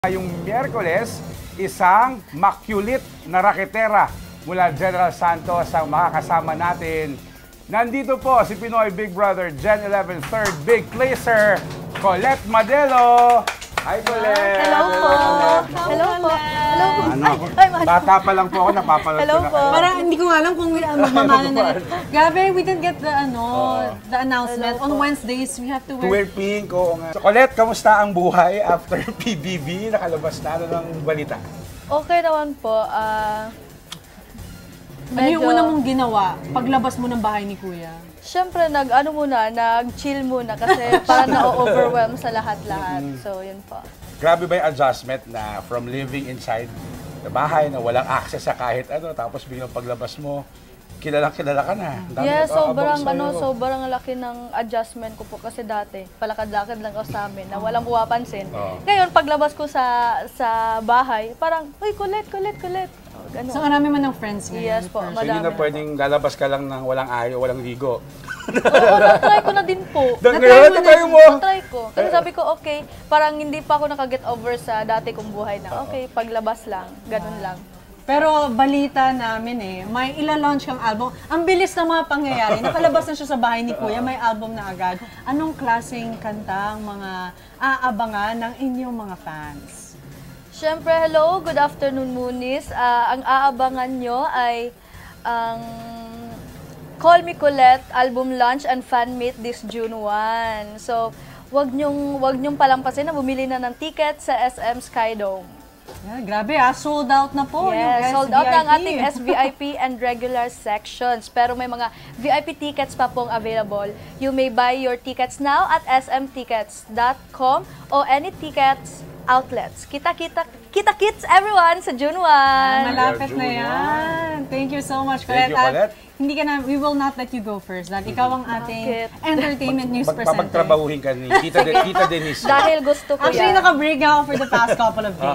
Ngayong Miyerkules, isang makulit na raketera mula General Santos ang makakasama natin. Nandito po si Pinoy Big Brother Gen 11 third big placer, Colette Madelo. Hi, Colette! Hello po! Hello po! Hello po! Bata pa lang po ako, napapanood ko na kayo. Parang hindi ko alam kung mamamana na rin. Grabe, we didn't get the announcement. On Wednesdays, we have to wear pink, oo nga. So, Colette, kamusta ang buhay after PBB? Nakalabas na ng balita? Okay naman po. Ano yung una mong ginawa paglabas mo ng bahay ni Kuya? Siyempre, nag-chill muna kasi parang na-overwhelm sa lahat-lahat. So, yun po. Grabe ba yung adjustment na from living inside the bahay na walang access sa kahit ano, tapos biglang paglabas mo, kilala ka na. Yes, sobrang laki ng adjustment ko po kasi dati, palakad-lakad lang ako sa amin na walang pumapansin. Ngayon, paglabas ko sa bahay, parang, uy, Colette. Ganun. So, marami man ng friends ngayon. Yes po, So, madami. hindi na pwedeng lalabas ka lang ng walang ayo, walang ligo. Oo, na-try ko na din po. Na-try mo? Na-try ko. Kasi sabi ko, okay, parang hindi pa ako nakaget over sa dati kong buhay na, okay, paglabas lang, ganun lang. Pero balita namin may ila-launch kang album. Ang bilis ng mga pangyayari. Nakalabas na siya sa bahay ni Kuya, may album na agad. Anong klaseng kanta ang mga aabangan ng inyong mga fans? Siyempre, hello, good afternoon, Moonies. Ang aabangan nyo ay ang Call Me Colette album launch and fan meet this June 1. So, wag nyong palampasin na bumili na ng ticket sa SM Skydome. Yeah, grabe sold out na po. Yes, yung sold out ng ating SVIP and regular sections. Pero may mga VIP tickets pa pong available. You may buy your tickets now at smtickets.com o any tickets outlets. Kita-kits everyone sa June 1. Malapit na yan. Thank you so much, Colette. Thank you, Colette. We will not let you go first. Dahil ikaw ang ating entertainment news presenter. Pagtrabahuhin ka ni Tita Denise. Dahil gusto ko yan. Actually, naka-break ako for the past couple of days.